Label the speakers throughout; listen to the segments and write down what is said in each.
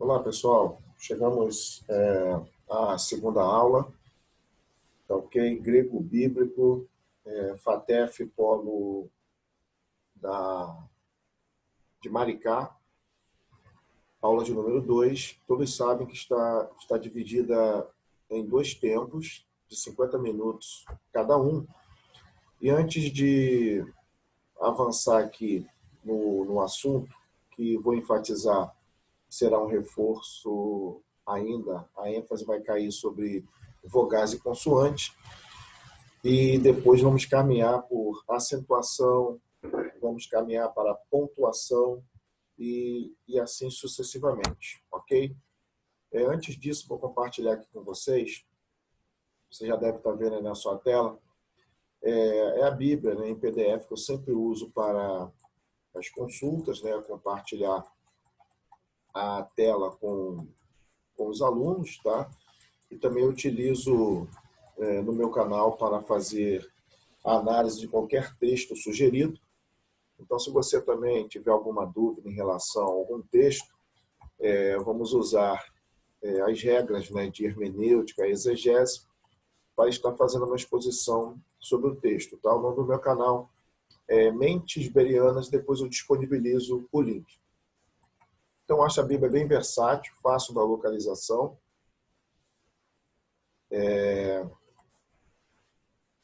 Speaker 1: Olá, pessoal. Chegamos à segunda aula, tá ok? Grego bíblico, FATEF, polo de Maricá, aula de número 2. Todos sabem que está dividida em dois tempos, de 50 minutos cada um. E antes de avançar aqui no assunto, que vou enfatizar, será um reforço ainda, a ênfase vai cair sobre vogais e consoantes, e depois vamos caminhar por acentuação, vamos caminhar para pontuação e assim sucessivamente, ok? Antes disso, vou compartilhar aqui com vocês, você já deve estar vendo aí na sua tela, é a Bíblia, né, em PDF, que eu sempre uso para as consultas, né, compartilhar a tela com os alunos, tá? E também utilizo no meu canal para fazer a análise de qualquer texto sugerido. Então, se você também tiver alguma dúvida em relação a algum texto, vamos usar as regras, né, de hermenêutica e exegese para estar fazendo uma exposição sobre o texto. Tá? O nome do meu canal é Mentes Bereanas, depois eu disponibilizo o link. Então, acho a Bíblia bem versátil, fácil da localização.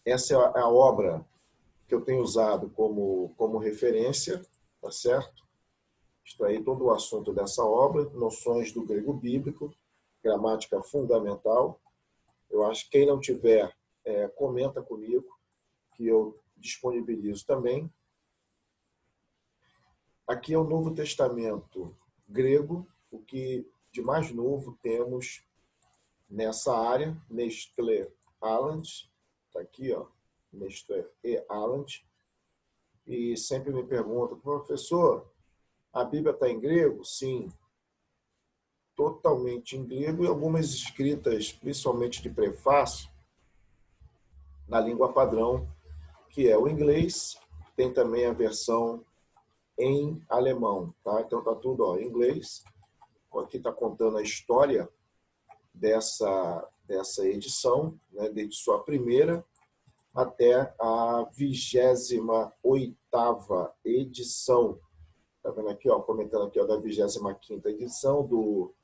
Speaker 1: Essa é a obra que eu tenho usado como referência, tá certo? Extraí todo o assunto dessa obra, noções do grego bíblico, gramática fundamental. Eu acho que quem não tiver, comenta comigo, que eu disponibilizo também. Aqui é o Novo Testamento grego, o que de mais novo temos nessa área, Nestlé Aland, está aqui, ó, Nestlé e Aland, e sempre me perguntam, professor, a Bíblia está em grego? Sim, totalmente em grego, e algumas escritas, principalmente de prefácio, na língua padrão, que é o inglês. Tem também a versão em alemão, tá? Então tá tudo, ó, em inglês. Aqui está contando a história dessa edição, né, desde sua primeira até a 28ª edição. Tá vendo aqui, ó, comentando aqui, ó, da 25ª edição do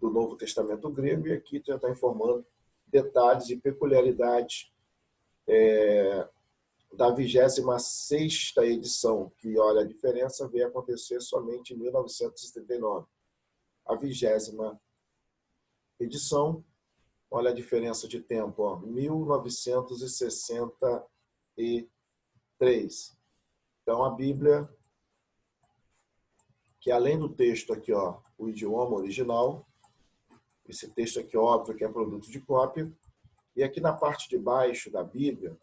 Speaker 1: Novo Testamento grego, e aqui já está informando detalhes e peculiaridades da 26ª edição, que, olha, a diferença veio acontecer somente em 1979. A 20ª edição, olha a diferença de tempo, ó, 1963. Então, a Bíblia, que além do texto aqui, ó, o idioma original, esse texto aqui, óbvio, que é produto de cópia, e aqui na parte de baixo da Bíblia,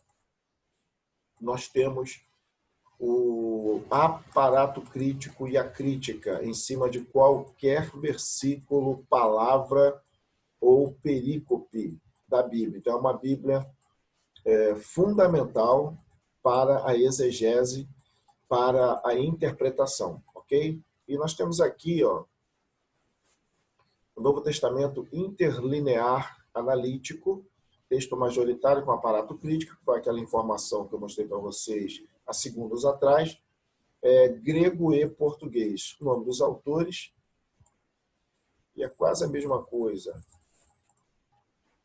Speaker 1: nós temos o aparato crítico e a crítica em cima de qualquer versículo, palavra ou perícope da Bíblia. Então, é uma Bíblia fundamental para a exegese, para a interpretação, ok? E nós temos aqui, ó, o Novo Testamento interlinear analítico, texto majoritário com aparato crítico, que foi aquela informação que eu mostrei para vocês há segundos atrás, grego e português. O nome dos autores, e é quase a mesma coisa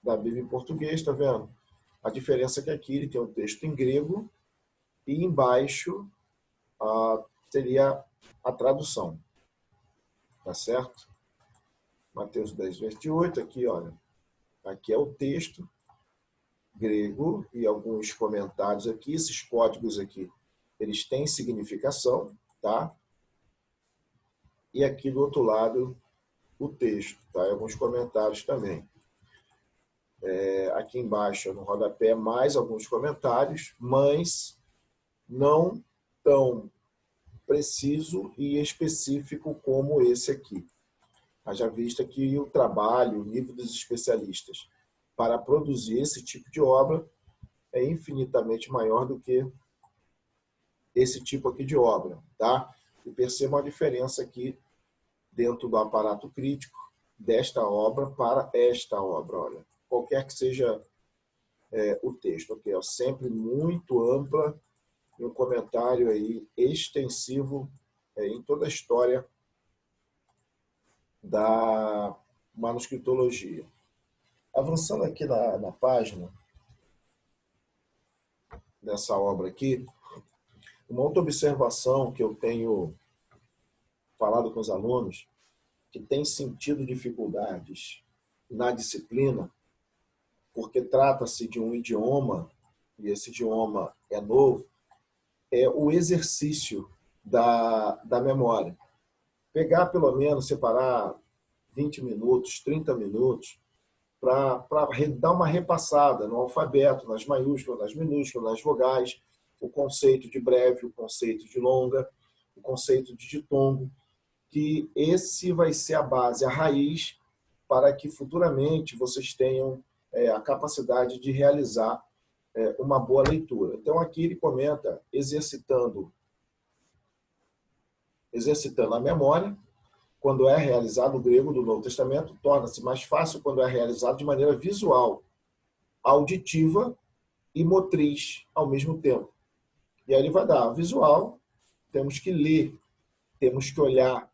Speaker 1: da Bíblia em português, tá vendo? A diferença é que aqui ele tem um texto em grego e embaixo seria a tradução, tá certo? Mateus 10, 28, aqui, olha, aqui é o texto grego e alguns comentários aqui, esses códigos aqui, eles têm significação, tá? E aqui do outro lado, o texto, tá? E alguns comentários também. Aqui embaixo, no rodapé, mais alguns comentários, mas não tão preciso e específico como esse aqui. Haja vista que o trabalho, o nível dos especialistas para produzir esse tipo de obra é infinitamente maior do que esse tipo aqui de obra, tá? E percebam a diferença aqui dentro do aparato crítico desta obra para esta obra. Olha, qualquer que seja o texto, ok? É sempre muito ampla e um comentário aí extensivo em toda a história da manuscritologia. Avançando aqui na página dessa obra aqui, uma outra observação que eu tenho falado com os alunos, que tem sentido dificuldades na disciplina, porque trata-se de um idioma, e esse idioma é novo, é o exercício da memória. Pegar, pelo menos, separar 20 minutos, 30 minutos, para dar uma repassada no alfabeto, nas maiúsculas, nas minúsculas, nas vogais, o conceito de breve, o conceito de longa, o conceito de ditongo, que esse vai ser a base, a raiz, para que futuramente vocês tenham a capacidade de realizar uma boa leitura. Então, aqui ele comenta exercitando a memória. Quando é realizado o grego do Novo Testamento, torna-se mais fácil quando é realizado de maneira visual, auditiva e motriz ao mesmo tempo. E aí ele vai dar visual, temos que ler, temos que olhar,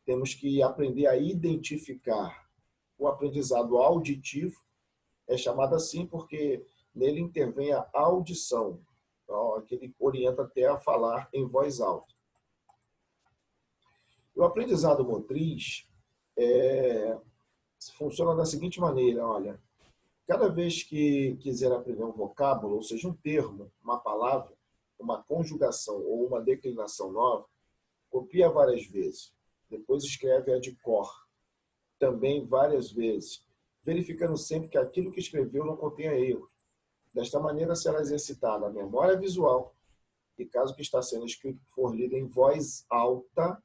Speaker 1: temos que aprender a identificar. O aprendizado auditivo é chamado assim porque nele intervém a audição, que ele orienta até a falar em voz alta. O aprendizado motriz funciona da seguinte maneira, olha, cada vez que quiser aprender um vocábulo, ou seja, um termo, uma palavra, uma conjugação ou uma declinação nova, copia várias vezes, depois escreve-a de cor, também várias vezes, verificando sempre que aquilo que escreveu não contenha erro. Desta maneira, será exercitada a memória visual e, caso o que está sendo escrito for lido em voz alta,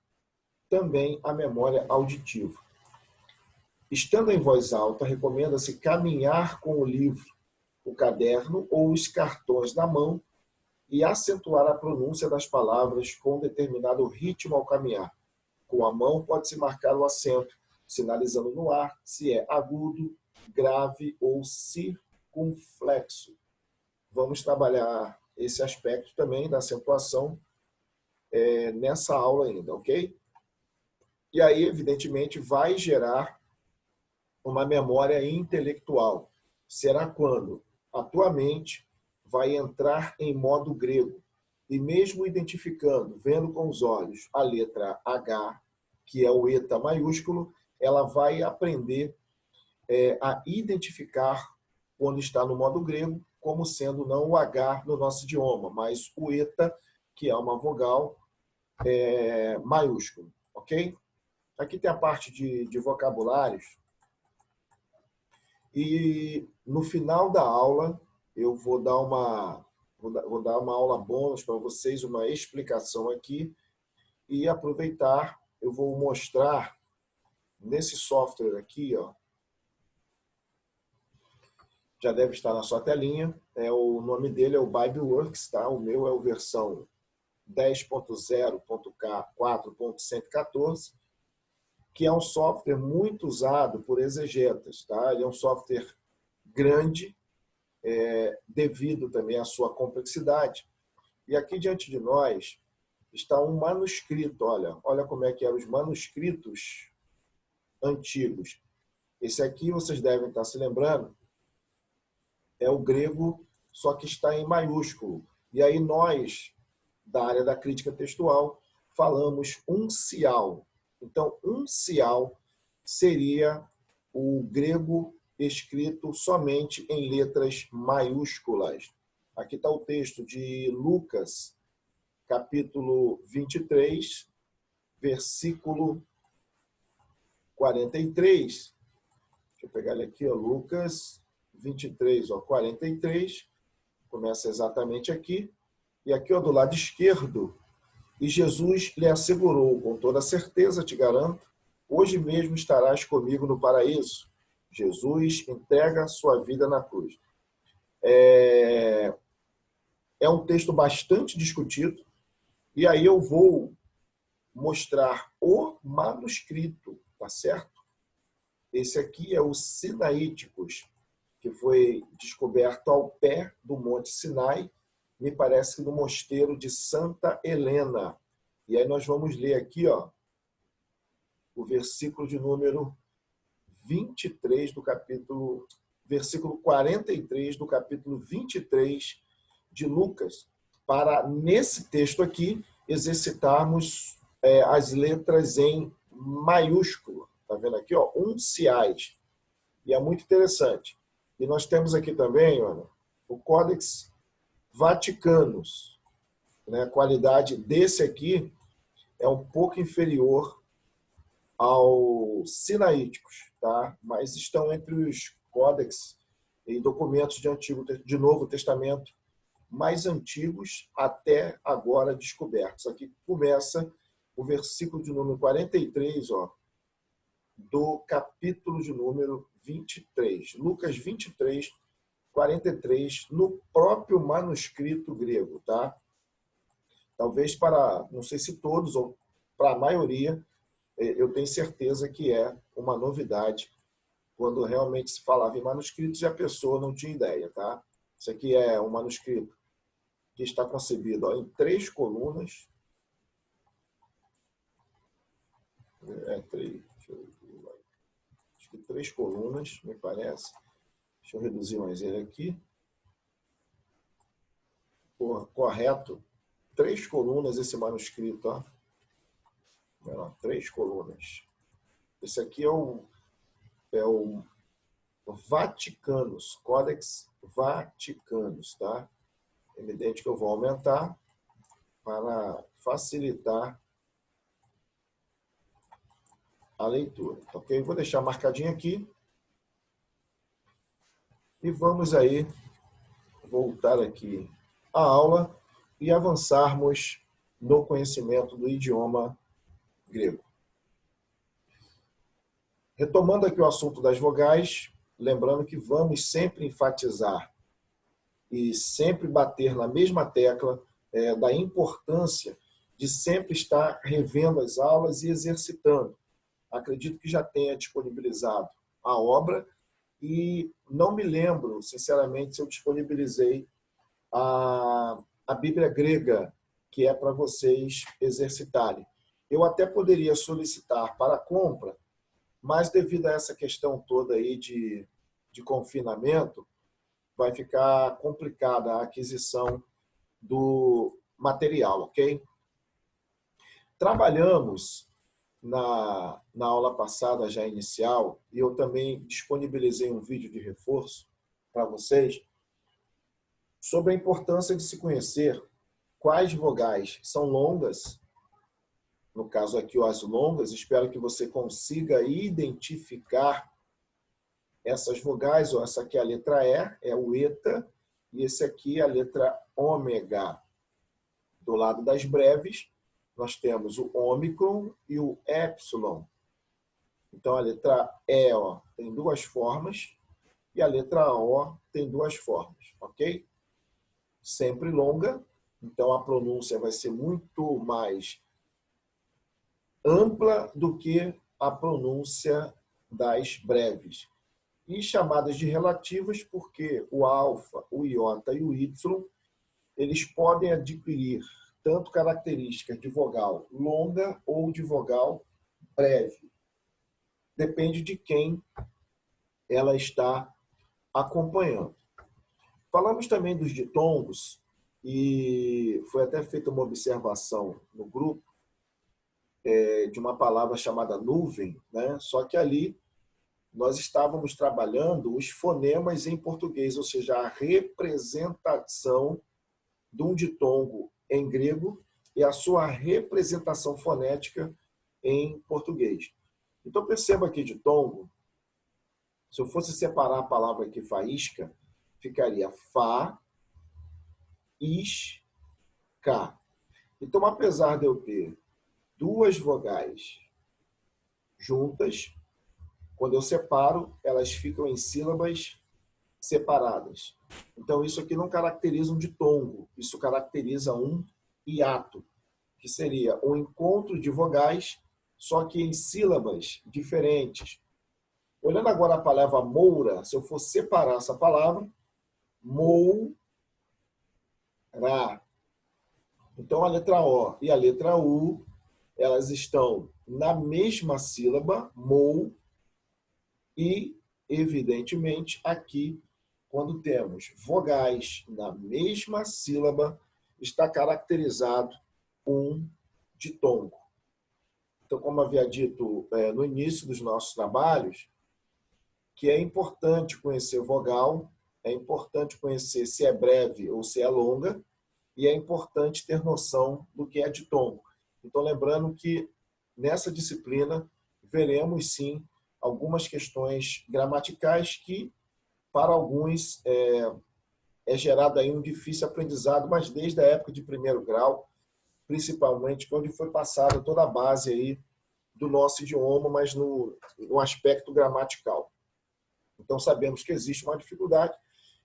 Speaker 1: também a memória auditiva. Estando em voz alta, recomenda-se caminhar com o livro, o caderno ou os cartões na mão e acentuar a pronúncia das palavras com um determinado ritmo ao caminhar. Com a mão pode-se marcar o acento, sinalizando no ar se é agudo, grave ou circunflexo. Vamos trabalhar esse aspecto também da acentuação nessa aula ainda, ok? E aí, evidentemente, vai gerar uma memória intelectual. Será quando a tua mente vai entrar em modo grego. E mesmo identificando, vendo com os olhos a letra H, que é o eta maiúsculo, ela vai aprender a identificar quando está no modo grego, como sendo não o H no nosso idioma, mas o eta, que é uma vogal maiúsculo, ok? Aqui tem a parte de vocabulários. E no final da aula, eu vou dar uma aula bônus para vocês, uma explicação aqui. E aproveitar, eu vou mostrar nesse software aqui, ó, já deve estar na sua telinha. O nome dele é o BibleWorks, tá? O meu é a versão 10.0.4.114, que é um software muito usado por exegetas, tá? Ele é um software grande, devido também à sua complexidade. E aqui diante de nós está um manuscrito, olha como é que eram os manuscritos antigos. Esse aqui, vocês devem estar se lembrando, é o grego, só que está em maiúsculo. E aí nós, da área da crítica textual, falamos uncial. Então, uncial seria o grego escrito somente em letras maiúsculas. Aqui está o texto de Lucas, capítulo 23, versículo 43. Deixa eu pegar ele aqui, ó, Lucas 23, 43. Começa exatamente aqui. E aqui, ó, do lado esquerdo, e Jesus lhe assegurou, com toda certeza, te garanto, hoje mesmo estarás comigo no paraíso. Jesus entrega sua vida na cruz. É um texto bastante discutido, e aí eu vou mostrar o manuscrito, tá certo? Esse aqui é o Sinaíticos, que foi descoberto ao pé do Monte Sinai, me parece que no mosteiro de Santa Helena. E aí nós vamos ler aqui, ó, o versículo de número 23 do capítulo, versículo 43 do capítulo 23 de Lucas, para, nesse texto aqui, exercitarmos as letras em maiúsculo. Está vendo aqui? Ó, unciais. E é muito interessante. E nós temos aqui também, olha, o Codex Vaticanus. Né? A qualidade desse aqui é um pouco inferior aos sinaíticos, tá? Mas estão entre os códex e documentos de Novo Testamento mais antigos até agora descobertos. Aqui começa o versículo de número 43, ó, do capítulo de número 23. Lucas 23, 43, no próprio manuscrito grego, tá? Talvez para, não sei se todos, ou para a maioria, eu tenho certeza que é uma novidade quando realmente se falava em manuscritos e a pessoa não tinha ideia, tá? Isso aqui é um manuscrito que está concebido, ó, em 3 colunas. Acho que 3 colunas, me parece. Deixa eu reduzir mais ele aqui. Correto. 3 colunas esse manuscrito, ó. 3 colunas. Esse aqui é o Vaticanus, Codex Vaticanus, tá? É evidente que eu vou aumentar para facilitar a leitura, ok? Vou deixar marcadinho aqui e vamos aí voltar aqui à aula e avançarmos no conhecimento do idioma grego. Retomando aqui o assunto das vogais, lembrando que vamos sempre enfatizar e sempre bater na mesma tecla da importância de sempre estar revendo as aulas e exercitando. Acredito que já tenha disponibilizado a obra e não me lembro, sinceramente, se eu disponibilizei a Bíblia grega, que é para vocês exercitarem. Eu até poderia solicitar para compra, mas devido a essa questão toda aí de confinamento, vai ficar complicada a aquisição do material, ok? Trabalhamos na aula passada, já inicial, e eu também disponibilizei um vídeo de reforço para vocês, sobre a importância de se conhecer quais vogais são longas, no caso aqui as longas, espero que você consiga identificar essas vogais, ó, essa aqui é a letra E, é o eta, e esse aqui é a letra ômega. Do lado das breves, nós temos o ômicron e o épsilon. Então, a letra E, ó, tem 2 formas, e a letra O tem 2 formas, ok? Sempre longa, então a pronúncia vai ser muito mais ampla do que a pronúncia das breves. E chamadas de relativas porque o alfa, o iota e o y, eles podem adquirir tanto características de vogal longa ou de vogal breve. Depende de quem ela está acompanhando. Falamos também dos ditongos e foi até feita uma observação no grupo de uma palavra chamada nuvem, né? Só que ali nós estávamos trabalhando os fonemas em português, ou seja, a representação de um ditongo em grego e a sua representação fonética em português. Então, perceba aqui ditongo, se eu fosse separar a palavra aqui, faísca, ficaria fa, is, ca. Então, apesar de eu ter 2 vogais juntas, quando eu separo, elas ficam em sílabas separadas. Então, isso aqui não caracteriza um ditongo, isso caracteriza um hiato, que seria um encontro de vogais só que em sílabas diferentes. Olhando agora a palavra moura, se eu for separar essa palavra, moura. Então, a letra O e a letra U, elas estão na mesma sílaba, mou, e, evidentemente, aqui, quando temos vogais na mesma sílaba, está caracterizado um ditongo. Então, como havia dito no início dos nossos trabalhos, que é importante conhecer vogal, é importante conhecer se é breve ou se é longa, e é importante ter noção do que é ditongo. Então, lembrando que nessa disciplina veremos, sim, algumas questões gramaticais que, para alguns, é gerado aí um difícil aprendizado, mas desde a época de primeiro grau, principalmente quando foi passada toda a base aí do nosso idioma, mas no aspecto gramatical. Então, sabemos que existe uma dificuldade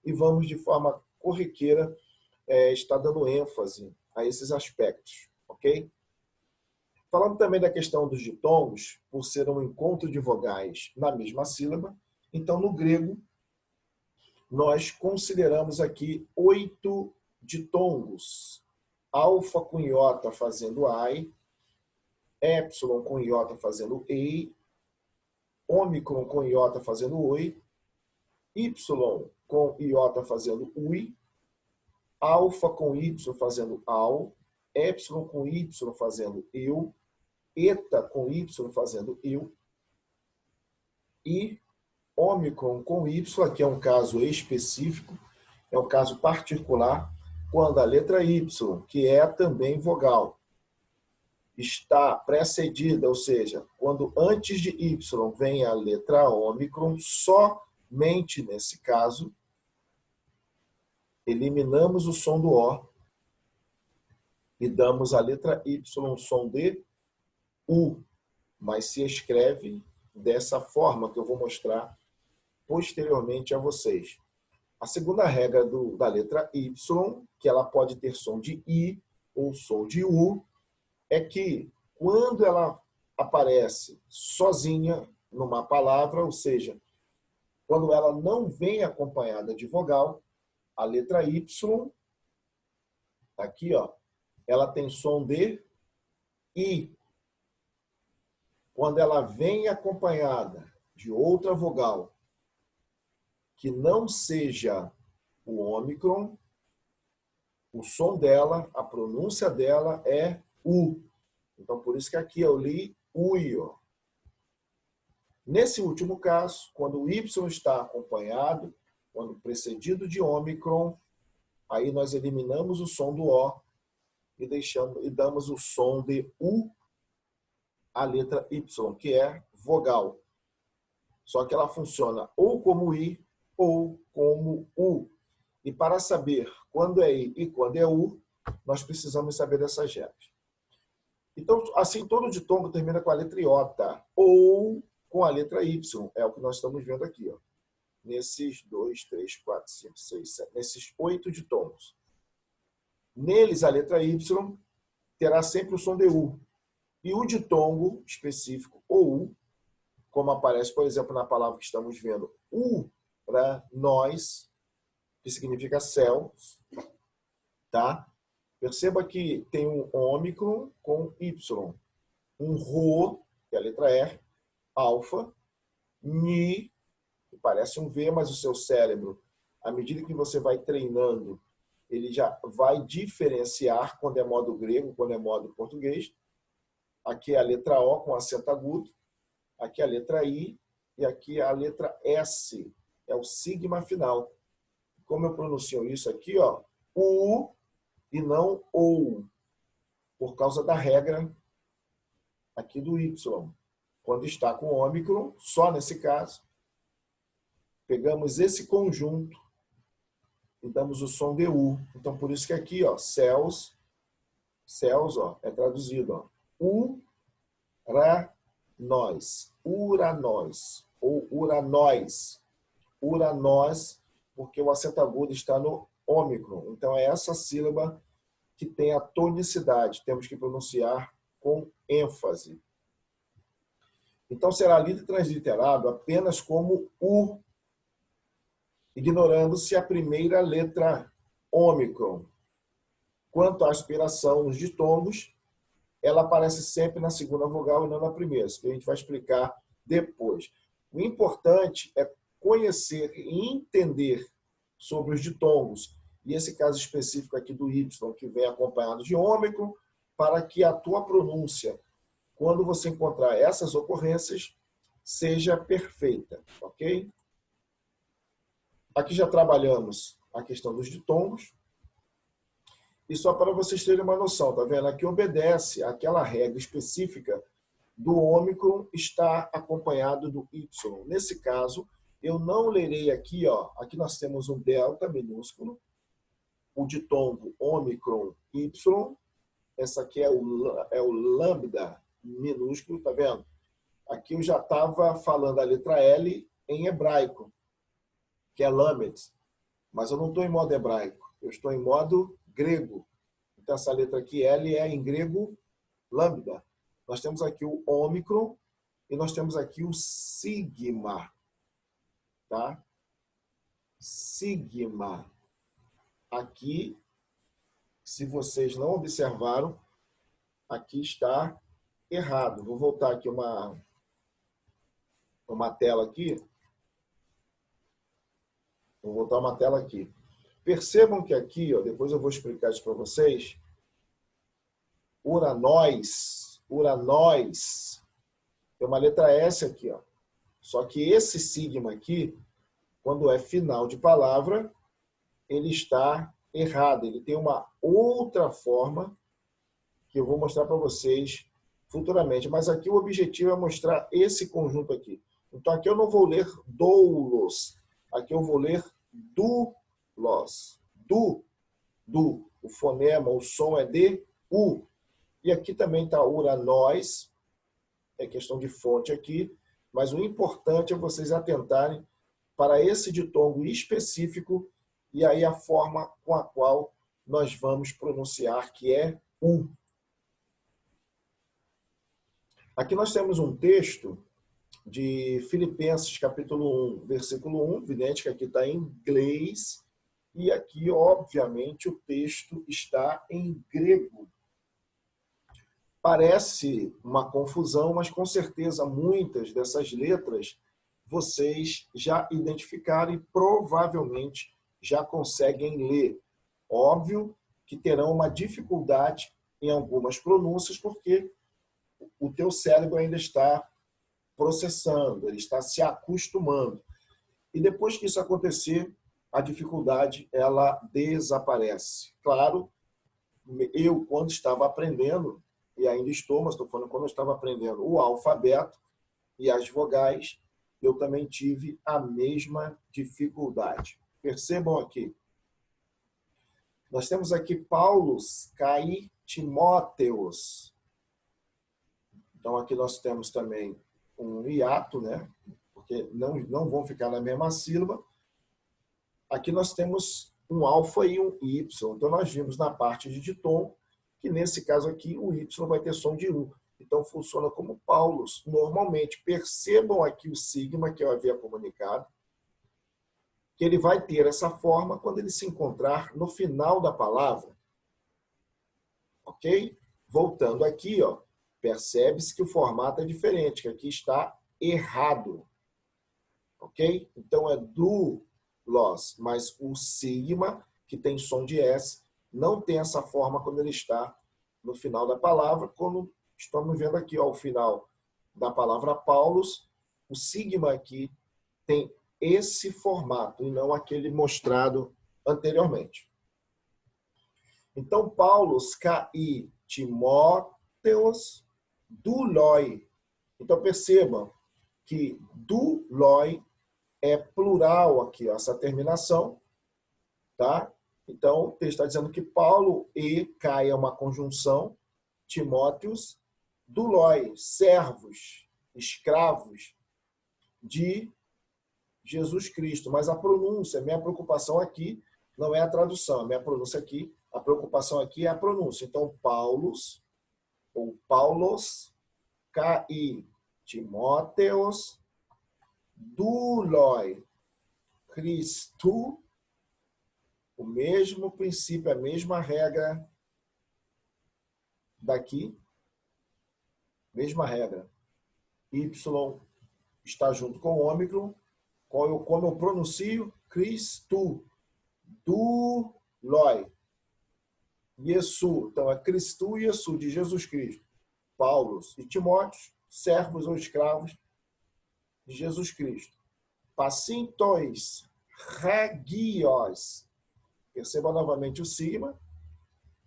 Speaker 1: e vamos, de forma corriqueira, estar dando ênfase a esses aspectos, ok? Falando também da questão dos ditongos, por ser um encontro de vogais na mesma sílaba, então, no grego, nós consideramos aqui 8 ditongos. Alfa com iota fazendo ai, épsilon com iota fazendo ei, ômicron com iota fazendo oi, y com iota fazendo ui, alfa com y fazendo ao, épsilon com y fazendo eu, eta com y fazendo eu, e ômicron com y, aqui é um caso específico, é um caso particular, quando a letra y, que é também vogal, está precedida, ou seja, quando antes de y vem a letra ômicron, somente nesse caso, eliminamos o som do O e damos a letra Y som de U, mas se escreve dessa forma que eu vou mostrar posteriormente a vocês. A segunda regra da letra Y, que ela pode ter som de I ou som de U, é que quando ela aparece sozinha numa palavra, ou seja, quando ela não vem acompanhada de vogal, a letra Y, aqui, ó, ela tem som de I. Quando ela vem acompanhada de outra vogal que não seja o ômicron, o som dela, a pronúncia dela é U. Então, por isso que aqui eu li UI. Ó. Nesse último caso, quando o Y está acompanhado, quando precedido de ômicron, aí nós eliminamos o som do O e damos o som de U, a letra Y, que é vogal. Só que ela funciona ou como I ou como U. E para saber quando é I e quando é U, nós precisamos saber dessas regras. Então, assim, todo ditongo termina com a letra iota ou com a letra Y. É o que nós estamos vendo aqui, ó. Nesses 2, 3, 4, 5, 6, 7, nesses 8 ditongos. Neles, a letra Y terá sempre o som de U. E o ditongo específico, ou U, como aparece, por exemplo, na palavra que estamos vendo, nós, que significa céus, tá? Perceba que tem um ômicron com Y, um rho, que é a letra R, alfa, ni, que parece um V, mas o seu cérebro, à medida que você vai treinando, ele já vai diferenciar quando é modo grego, quando é modo português. Aqui é a letra O com acento agudo, aqui é a letra I e aqui é a letra S, é o sigma final. Como eu pronuncio isso aqui, ó, U e não OU, por causa da regra aqui do Y. Quando está com ômicron, só nesse caso, pegamos esse conjunto e damos o som de U. Então, por isso que aqui, ó, céus, ó, é traduzido, ó, nós, uranós, ou uranóis. Uranós, porque o acento agudo está no ômicron. Então, é essa sílaba que tem a tonicidade. Temos que pronunciar com ênfase. Então, será lido e transliterado apenas como U, ignorando-se a primeira letra ômicron. Quanto à aspiração nos ditongos, ela aparece sempre na segunda vogal e não na primeira, isso que a gente vai explicar depois. O importante é conhecer e entender sobre os ditongos, e esse caso específico aqui do Y, que vem acompanhado de ômicron, para que a tua pronúncia, quando você encontrar essas ocorrências, seja perfeita, ok? Aqui já trabalhamos a questão dos ditongos. E só para vocês terem uma noção, tá vendo? Aqui obedece àquela regra específica do ômicron estar acompanhado do Y. Nesse caso, eu não lerei aqui, ó. Aqui nós temos um delta minúsculo, o ditongo ômicron Y. Essa aqui é o lambda minúsculo, tá vendo? Aqui eu já estava falando a letra L em hebraico, que é lamed, mas eu não estou em modo hebraico, eu estou em modo grego. Então, essa letra aqui, L, é em grego lambda. Nós temos aqui o ômicron e nós temos aqui o sigma. Tá? Sigma. Aqui, se vocês não observaram, aqui está errado. Vou voltar aqui uma tela aqui. Vou voltar uma tela aqui. Percebam que aqui, ó, depois eu vou explicar isso para vocês, uranóis, tem uma letra S aqui, ó. Só que esse sigma aqui, quando é final de palavra, ele está errado. Ele tem uma outra forma que eu vou mostrar para vocês futuramente. Mas aqui o objetivo é mostrar esse conjunto aqui. Então aqui eu não vou ler doulos, aqui eu vou ler dulos. O fonema, o som é de U. E aqui também está uranóis, é questão de fonte aqui, mas o importante é vocês atentarem para esse ditongo específico e aí a forma com a qual nós vamos pronunciar, que é U. Aqui nós temos um texto de Filipenses, capítulo 1, versículo 1, evidente que aqui está em inglês, e aqui, obviamente, o texto está em grego. Parece uma confusão, mas com certeza muitas dessas letras vocês já identificaram e provavelmente já conseguem ler. Óbvio que terão uma dificuldade em algumas pronúncias, porque o teu cérebro ainda está processando, ele está se acostumando. E depois que isso acontecer, a dificuldade ela desaparece. Claro, eu quando estava aprendendo, e ainda estou, mas estou falando quando eu estava aprendendo o alfabeto e as vogais, eu também tive a mesma dificuldade. Percebam aqui. Nós temos aqui Paulos, Cai, Timóteos. Então aqui nós temos também um hiato, né? Porque não vão ficar na mesma sílaba. Aqui nós temos um alfa e um Y. Então nós vimos na parte de ditom que nesse caso aqui o Y vai ter som de U. Então funciona como Paulos. Normalmente, percebam aqui o sigma que eu havia comunicado, que ele vai ter essa forma quando ele se encontrar no final da palavra. Ok? Voltando aqui, ó, percebe-se que o formato é diferente, que aqui está errado. Ok? Então é do los, mas o sigma, que tem som de S, não tem essa forma quando ele está no final da palavra. Quando estamos vendo aqui, ó, o final da palavra Paulos, o sigma aqui tem esse formato e não aquele mostrado anteriormente. Então, Paulos, Cai, Timóteos, Duloi. Então, percebam que Duloi é plural aqui, ó, essa terminação, tá? Então, o texto está dizendo que Paulo e Cai é uma conjunção, Timóteos, Duloi, servos, escravos de Jesus Cristo. Mas a pronúncia, a minha preocupação aqui não é a tradução, a minha pronúncia aqui, a preocupação aqui é a pronúncia. Então, Paulos, ou Paulos, Cai, Timóteos, douloi, Christou, o mesmo princípio, a mesma regra daqui, mesma regra. Y está junto com o ômicron, como eu pronuncio, Christou, douloi, Yesu, então é Cristo e Yesu, de Jesus Cristo. Paulo e Timóteo, servos ou escravos de Jesus Cristo. Pacintois, regios. Perceba novamente o sigma,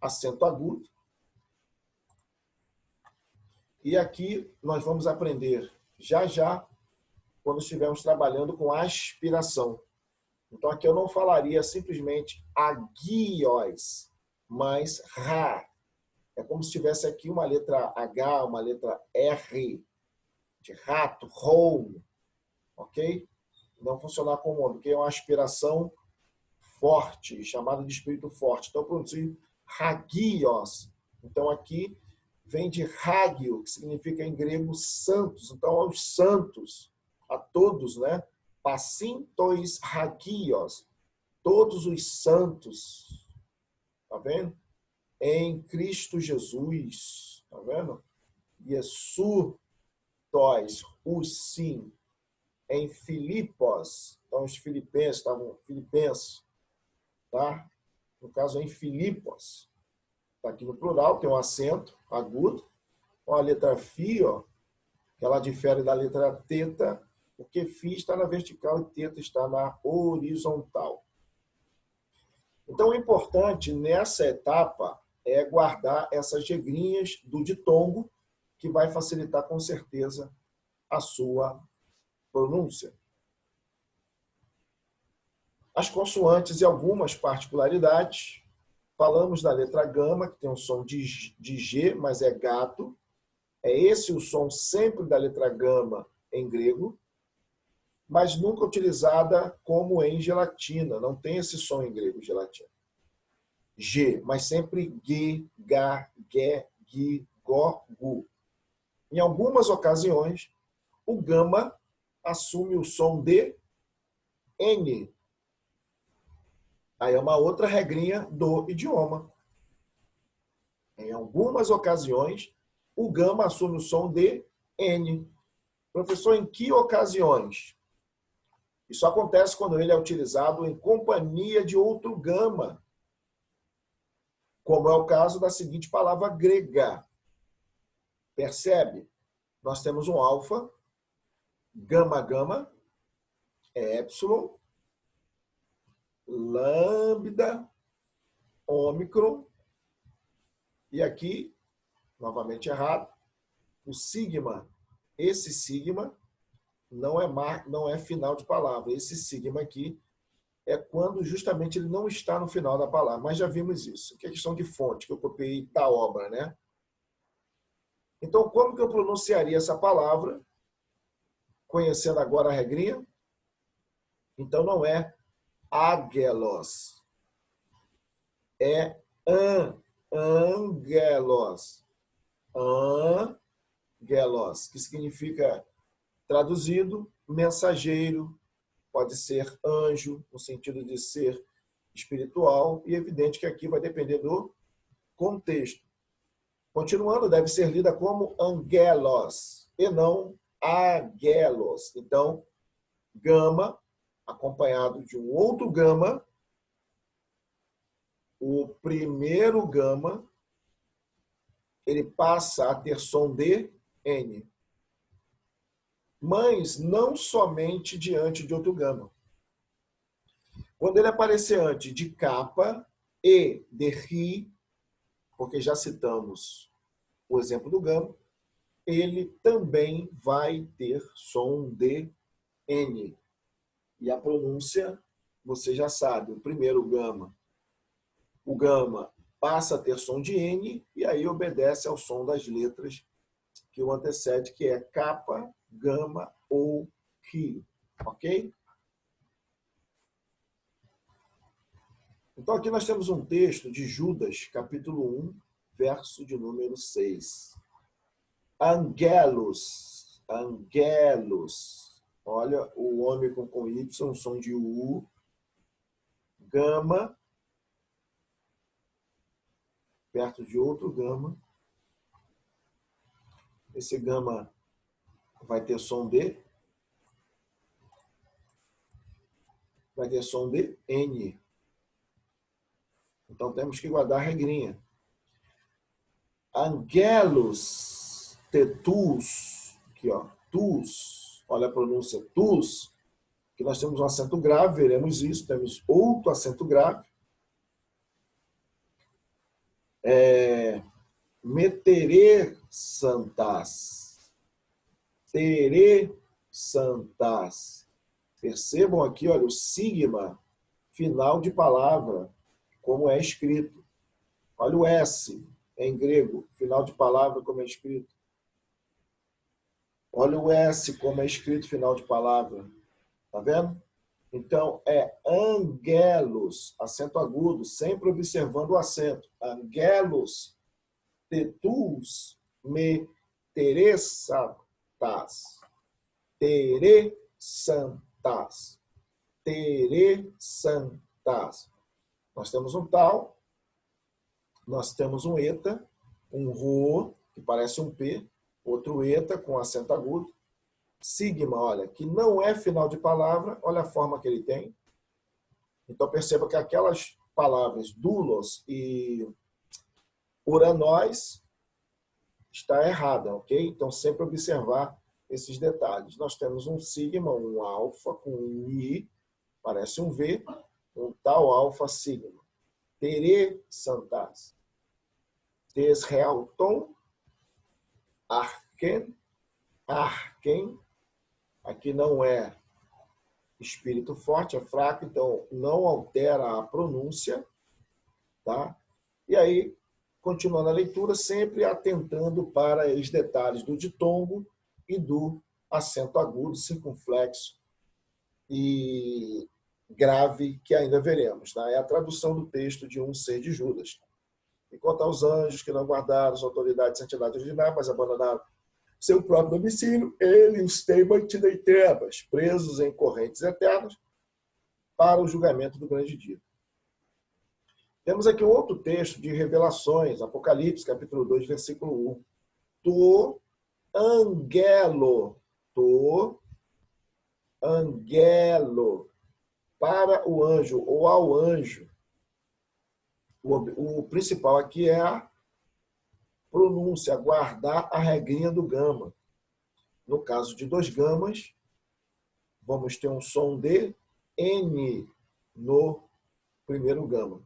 Speaker 1: acento agudo. E aqui nós vamos aprender já, quando estivermos trabalhando com aspiração. Então aqui eu não falaria simplesmente agios, mas ra. É como se tivesse aqui uma letra H, uma letra R, de rato, home, ok? Não funcionar como homem, porque é uma aspiração forte, chamada de espírito forte. Então, eu pronuncio hagios. Então, aqui vem de hagio, que significa em grego santos. Então, aos santos, a todos, né? Pacintois hagios, todos os santos, tá vendo? Em Cristo Jesus, tá vendo? Yesu tois, os sim, em Filipos, então os filipenses estavam filipenses, tá? No caso em Filipos, tá aqui no plural, tem um acento agudo, com a letra fi, ó, que ela difere da letra teta, porque fi está na vertical e teta está na horizontal. Então, o importante nessa etapa é guardar essas regrinhas do ditongo, que vai facilitar com certeza a sua pronúncia. As consoantes e algumas particularidades. Falamos da letra gama, que tem um som de G, mas é gato. É esse o som sempre da letra gama em grego, mas nunca utilizada como em gelatina. Não tem esse som em grego, gelatina. G, mas sempre G, G, G, G, Go, Gu. Em algumas ocasiões, o gama assume o som de N. Aí é uma outra regrinha do idioma. Em algumas ocasiões, o gama assume o som de N. Professor, em que ocasiões? Isso acontece quando ele é utilizado em companhia de outro gama, como é o caso da seguinte palavra grega. Percebe? Nós temos um alfa, gama, gama, épsilon, lambda, ômicron, e aqui, novamente errado, o sigma. Esse sigma não é final de palavra. Esse sigma aqui é quando justamente ele não está no final da palavra. Mas já vimos isso, que é questão de fonte, que eu copiei da obra, né? Então, como que eu pronunciaria essa palavra? Conhecendo agora a regrinha? Então, não é agelos. É angelos. Angelos, que significa, traduzido, mensageiro, pode ser anjo, no sentido de ser espiritual, e é evidente que aqui vai depender do contexto. Continuando, deve ser lida como angelos, e não agelos. Então, gama, acompanhado de um outro gama, o primeiro gama, ele passa a ter som de N. Mas não somente diante de outro gama. Quando ele aparecer antes de capa e de ri, porque já citamos o exemplo do gama, ele também vai ter som de N. E a pronúncia, você já sabe, o primeiro gama, o gama passa a ter som de N e aí obedece ao som das letras que o antecede, que é capa, gama ou ri. Ok? Então, aqui nós temos um texto de Judas, capítulo 1, verso de número 6. Angelos, Angelos. Olha, o ômega com Y, som de U. Gama, perto de outro gama. Esse gama vai ter som de N. Então temos que guardar a regrinha. Angelos tetus, aqui ó, tus, olha a pronúncia, tus, que nós temos um acento grave, veremos isso, temos outro acento grave. Metere santas, tere santas. Percebam aqui, olha, o sigma final de palavra, como é escrito. Olha o S em grego, final de palavra, como é escrito. Olha o S como é escrito, final de palavra. Tá vendo? Então, é angelos, acento agudo, sempre observando o acento. Angelos, tetus, me teresantas. Teresantas. Teresantas. Nós temos um tal, nós temos um eta, um rho, que parece um P, outro eta com acento agudo. Sigma, olha, que não é final de palavra, olha a forma que ele tem. Então perceba que aquelas palavras doulos e uranóis está errada, ok? Então sempre observar esses detalhes. Nós temos um sigma, um alfa com um I, parece um V, um tal alfa sigma. Tere santas. Desrealton, arquen, arquen. Aqui não é espírito forte, é fraco, então não altera a pronúncia, tá? E aí, continuando a leitura, sempre atentando para os detalhes do ditongo e do acento agudo, circunflexo e grave, que ainda veremos, tá? É a tradução do texto de Um Ser de Judas. E quanto aos anjos que não guardaram sua autoridade e santidade originária, mas abandonaram seu próprio domicílio, ele os tem mantido em trevas, presos em correntes eternas, para o julgamento do grande dia. Temos aqui um outro texto de Revelações, Apocalipse, capítulo 2, versículo 1. To angelo, para o anjo, ou ao anjo. O principal aqui é a pronúncia, guardar a regrinha do gama. No caso de dois gamas, vamos ter um som de N no primeiro gama.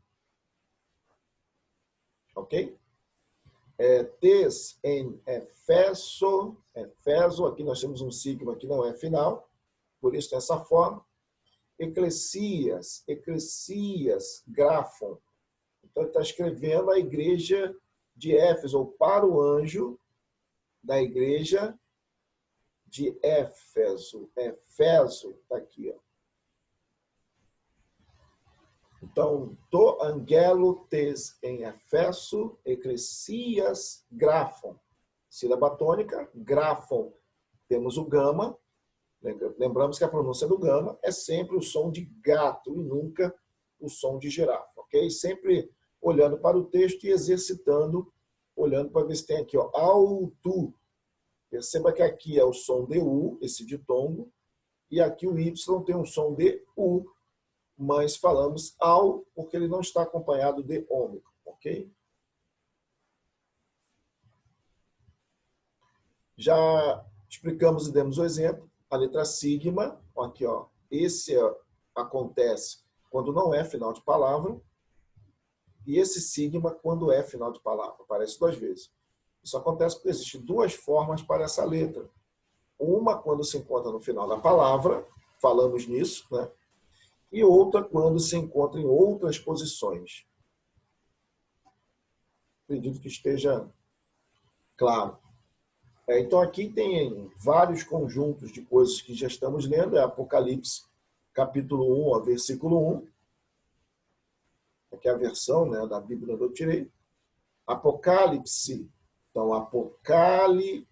Speaker 1: Ok? Tes em Efeso, aqui nós temos um sigma que não é final, por isso tem essa forma. Eclesias, grafon. Então ele está escrevendo a igreja de Éfeso, ou para o anjo da igreja de Éfeso. Efeso, está aqui, ó. Então, to angelo tes em Efeso, eclesias grafon. Sílaba tônica, grafon. Temos o gama. Lembramos que a pronúncia do gama é sempre o som de gato e nunca o som de girafa, ok? Sempre olhando para o texto e exercitando, olhando para ver se tem aqui, ó, autu. Perceba que aqui é o som de U, esse ditongo, e aqui o Y tem um som de U, mas falamos ao, porque ele não está acompanhado de ômega, ok? Já explicamos e demos o exemplo. A letra sigma, aqui, ó, esse acontece quando não é final de palavra, e esse sigma quando é final de palavra. Aparece duas vezes. Isso acontece porque existem duas formas para essa letra. Uma quando se encontra no final da palavra, falamos nisso, né? E outra quando se encontra em outras posições. Acredito que esteja claro. Então, aqui tem vários conjuntos de coisas que já estamos lendo. É Apocalipse, capítulo 1, ó, versículo 1. Aqui é a versão, né, da Bíblia que eu tirei. Apocalipse. Então, Apocalipse.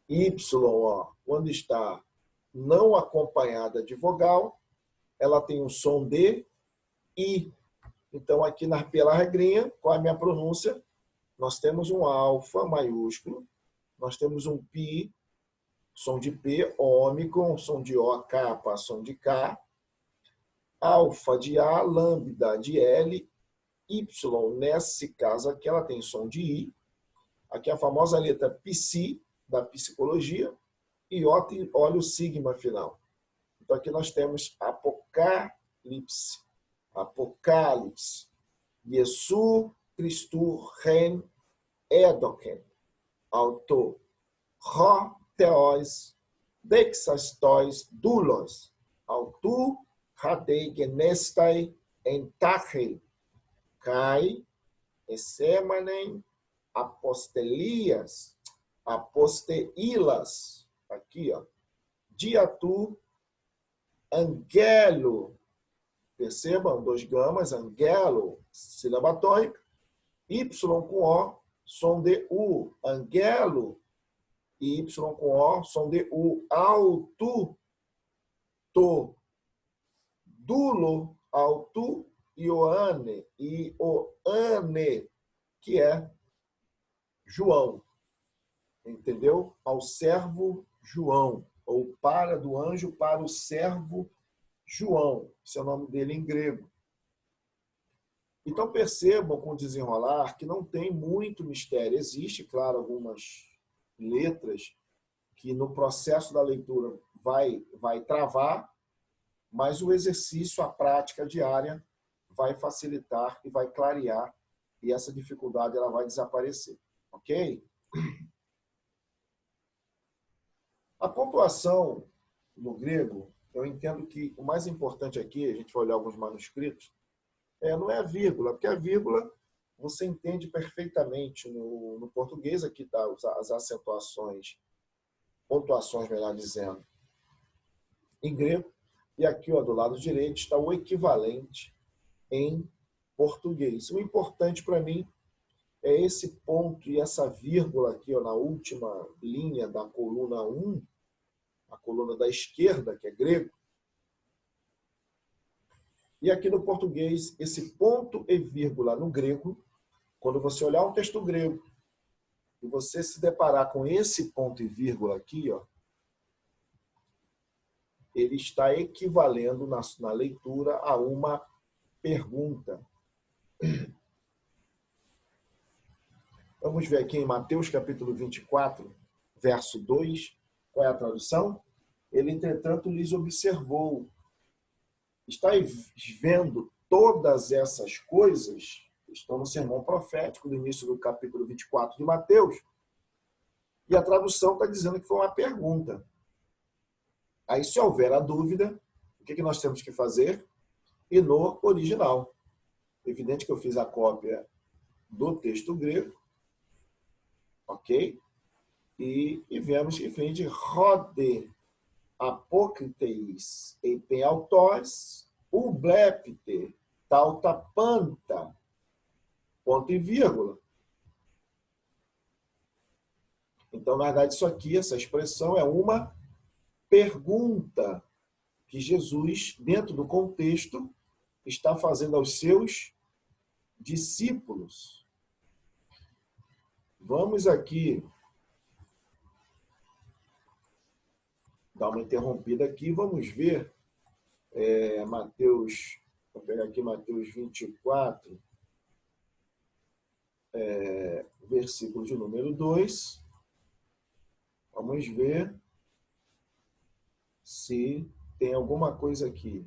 Speaker 1: Y, ó, quando está não acompanhada de vogal, ela tem um som de I. Então, aqui pela regrinha, qual é a minha pronúncia? Nós temos um alfa maiúsculo, nós temos um pi, som de P, ômicron, som de O, capa, som de K, alfa de A, lambda de L, Y, nesse caso aqui, ela tem som de I, aqui a famosa letra psi, da psicologia, e olha o sigma final. Então, aqui nós temos apocalipse, apocalipse, Jesu Christu Ren Edoken, auto, Ro Theos, Dexastois Dulos, autu Hadei Genestai Entachei, Kai, Essemanem, Apostelias, Aposteilas, aqui, ó, Diatu, Angelo, percebam, 2 gamas, Angelo, sílaba tônica, Y com O, som de U, Angelo, e Y com O, som de U, alto, to, dulo, alto, Ioane, que é João, entendeu? Ao servo João, ou para do anjo para o servo João, esse é o nome dele em grego. Então percebam com o desenrolar que não tem muito mistério. Existe, claro, algumas letras que no processo da leitura vai travar, mas o exercício, a prática diária vai facilitar e vai clarear, e essa dificuldade ela vai desaparecer. Ok? A pontuação no grego, eu entendo que o mais importante aqui, a gente vai olhar alguns manuscritos, não é a vírgula, porque a vírgula você entende perfeitamente no português, aqui está as acentuações, pontuações, melhor dizendo, em grego, e aqui ó, do lado direito está o equivalente em português. O importante para mim é esse ponto e essa vírgula aqui ó, na última linha da coluna 1, a coluna da esquerda, que é grego. E aqui no português, esse ponto e vírgula no grego, quando você olhar um texto grego e você se deparar com esse ponto e vírgula aqui, ó, ele está equivalendo na leitura a uma pergunta. Vamos ver aqui em Mateus capítulo 24, verso 2, qual é a tradução? Ele, entretanto, lhes observou. Está vendo todas essas coisas, estão no sermão profético, do início do capítulo 24 de Mateus, e a tradução está dizendo que foi uma pergunta. Aí, se houver a dúvida, o que nós temos que fazer? E no original. Evidente que eu fiz a cópia do texto grego, ok? E vemos que vem de rode apócriteis e penaltós, ublepte, tauta panta, ponto e vírgula. Então, na verdade, isso aqui, essa expressão é uma pergunta que Jesus, dentro do contexto, está fazendo aos seus discípulos. Vamos aqui dar uma interrompida aqui, vamos ver Mateus, vou pegar aqui Mateus 24, versículo de número 2. Vamos ver se tem alguma coisa aqui.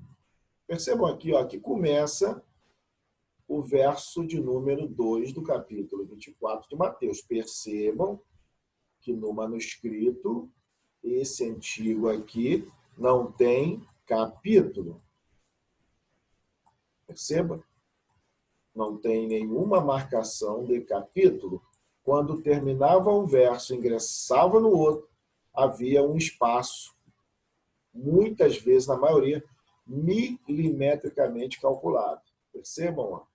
Speaker 1: Percebam aqui, ó, que começa o verso de número 2 do capítulo 24 de Mateus. Percebam que no manuscrito, esse antigo aqui, não tem capítulo. Perceba? Não tem nenhuma marcação de capítulo. Quando terminava um verso, ingressava no outro, havia um espaço, muitas vezes, na maioria, milimetricamente calculado. Percebam? Ó?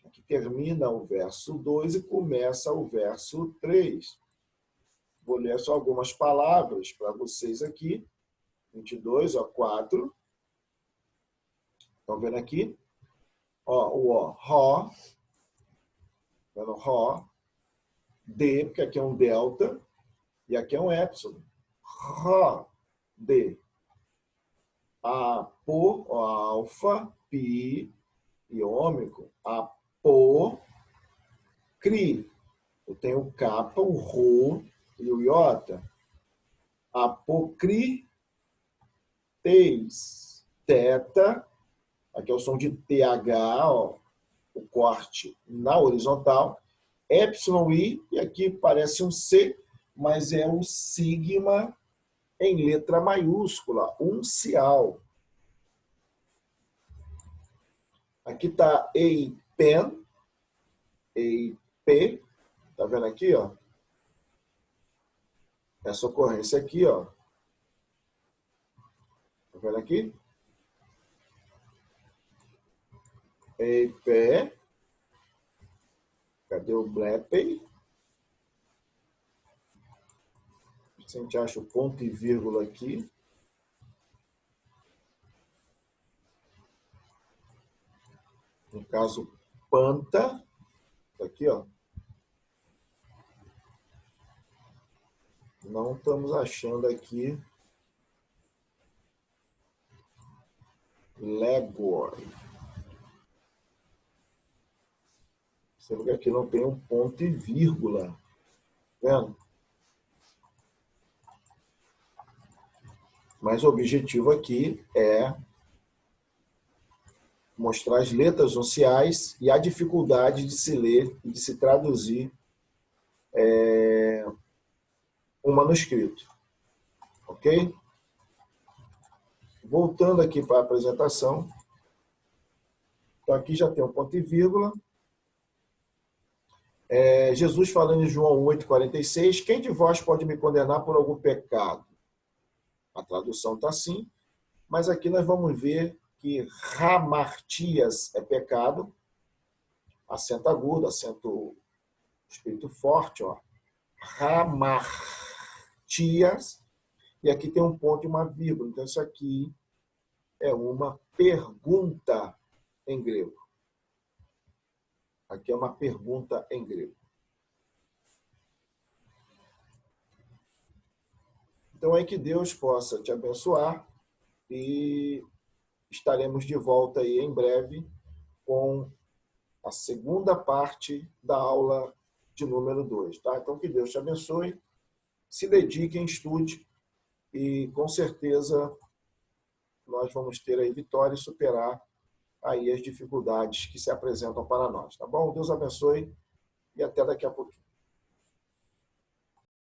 Speaker 1: Aqui termina o verso 2 e começa o verso 3. Vou ler só algumas palavras para vocês aqui. 22, ó, 4. Estão vendo aqui? Ó, o ó, ró. Vendo ró. D, porque aqui é um delta. E aqui é um épsilon. Ró, D. A, pô, ó, alfa, pi e ômico. A, pô, cri. Eu tenho o capa, o rho e o iota. Apocri, teis, teta. Aqui é o som de TH, ó, o corte na horizontal. Epsilon I, e aqui parece um C, mas é um sigma em letra maiúscula, uncial. Aqui está EIPEN, EIP, tá vendo aqui, ó? Essa ocorrência aqui, ó. Tá vendo aqui? EIP, cadê o Bleppey? Se a gente acha o ponto e vírgula aqui. No caso, panta, aqui, ó. Não estamos achando aqui Legor. Você vê que aqui não tem um ponto e vírgula. Tá vendo? Mas o objetivo aqui é mostrar as letras unciais e a dificuldade de se ler e de se traduzir um manuscrito. Ok? Voltando aqui para a apresentação. Então, aqui já tem um ponto e vírgula. Jesus falando em João 8,46, quem de vós pode me condenar por algum pecado? A tradução está assim, mas aqui nós vamos ver que ramartias é pecado, acento agudo, acento espírito forte, ó. Ramartias, e aqui tem um ponto e uma vírgula, então isso aqui é uma pergunta em grego. Aqui é uma pergunta em grego. Então, é que Deus possa te abençoar e estaremos de volta aí em breve com a segunda parte da aula de número 2. Tá? Então, que Deus te abençoe, se dedique em estude e, com certeza, nós vamos ter aí vitória e superar aí as dificuldades que se apresentam para nós. Tá bom? Deus abençoe e até daqui a pouquinho.